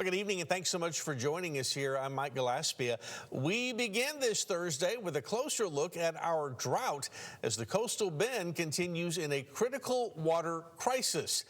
Well, good evening, and thanks so much for joining us here. I'm Mike Gillespie. We begin this Thursday with a closer look at our drought as the coastal bend continues in a critical water crisis.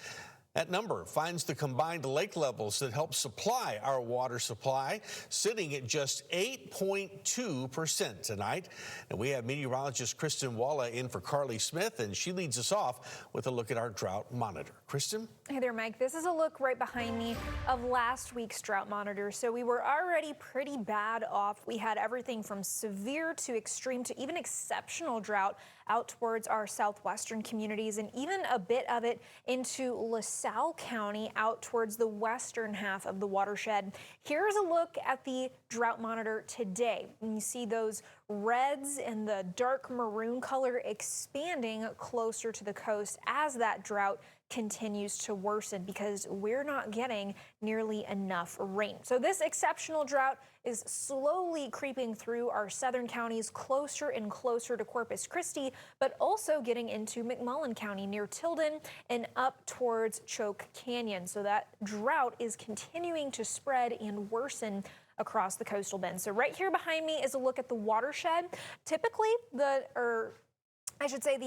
That number finds the combined lake levels that help supply our water supply sitting at just 8.2% tonight. And we have meteorologist Kristen Walla in for Carly Smith, and she leads us off with a look at our drought monitor. Kristen? Hey there, Mike. This is a look right behind me of last week's drought monitor. So we were already pretty bad off. We had everything from severe to extreme to even exceptional drought out towards our southwestern communities, and even a bit of it into LaSalle County out towards the western half of the watershed. Here's a look at the drought monitor today. And you see those reds and the dark maroon color expanding closer to the coast as that drought continues to worsen because we're not getting nearly enough rain. So this exceptional drought is slowly creeping through our southern counties closer and closer to Corpus Christi, but also getting into McMullen County near Tilden and up towards Choke Canyon. So that drought is continuing to spread and worsen across the coastal bend. So right here behind me is a look at the watershed. Typically the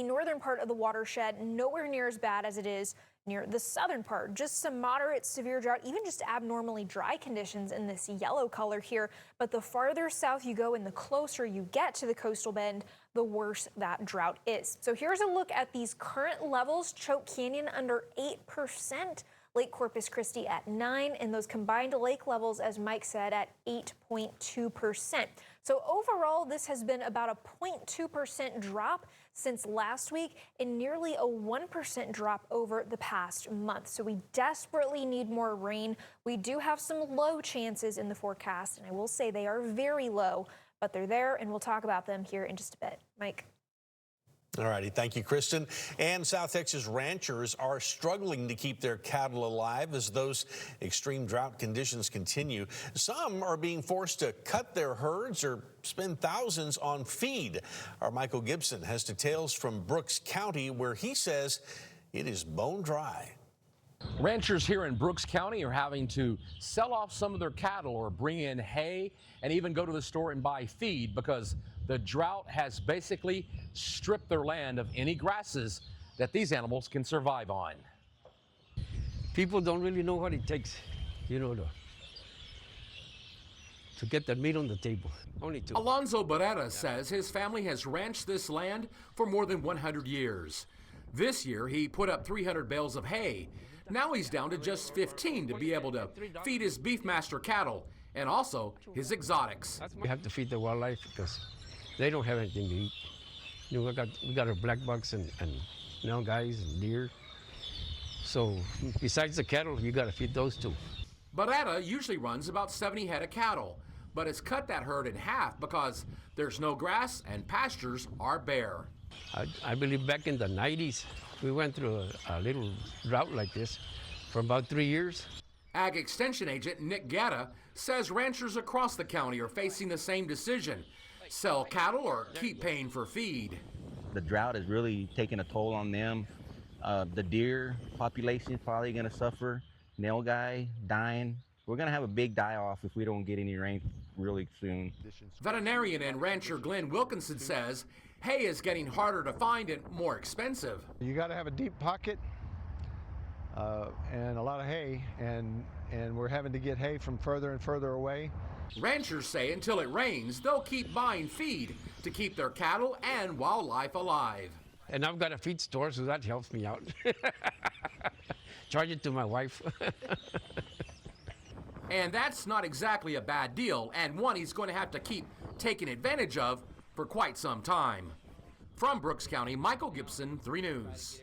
northern part of the watershed, nowhere near as bad as it is near the southern part. Just some moderate severe drought, even just abnormally dry conditions in this yellow color here. But the farther south you go and the closer you get to the coastal bend, the worse that drought is. So here's a look at these current levels. Choke Canyon under 8%. Lake Corpus Christi at 9%, and those combined lake levels, as Mike said, at 8.2%. So overall, this has been about a 0.2% drop since last week and nearly a 1% drop over the past month. So we desperately need more rain. We do have some low chances in the forecast, and I will say they are very low, but they're there, and we'll talk about them here in just a bit. Mike. All righty. Thank you, Kristen. And South Texas ranchers are struggling to keep their cattle alive as those extreme drought conditions continue. Some are being forced to cut their herds or spend thousands on feed. Our Michael Gibson has details from Brooks County, where he says it is bone dry. Ranchers here in Brooks County are having to sell off some of their cattle or bring in hay and even go to the store and buy feed because the drought has basically stripped their land of any grasses that these animals can survive on. People don't really know what it takes, to get the meat on the table. Only two. Alonzo Barrera says his family has ranched this land for more than 100 years. This year, he put up 300 bales of hay. Now he's down to just 15 to be able to feed his Beefmaster cattle and also his exotics. We have to feed the wildlife because they don't have anything to eat. We got our black bucks and guys and deer. So besides the cattle, you got to feed those too. Barrera usually runs about 70 head of cattle, but has cut that herd in half because there's no grass and pastures are bare. I believe back in the 90s, we went through a little drought like this for about 3 years. Ag Extension Agent Nick Gatta says ranchers across the county are facing the same decision: sell cattle or keep paying for feed. The drought is really taking a toll on them. The deer population is probably going to suffer. Nilgai dying. We're going to have a big die-off if we don't get any rain really soon. Veterinarian and rancher Glenn Wilkinson says hay is getting harder to find and more expensive. You got to have a deep pocket and a lot of hay, and we're having to get hay from further and further away. Ranchers say until it rains, they'll keep buying feed to keep their cattle and wildlife alive. And I've got a feed store, so that helps me out. Charge it to my wife. And that's not exactly a bad deal, and one he's going to have to keep taking advantage of for quite some time. From Brooks County, Michael Gibson, 3 News.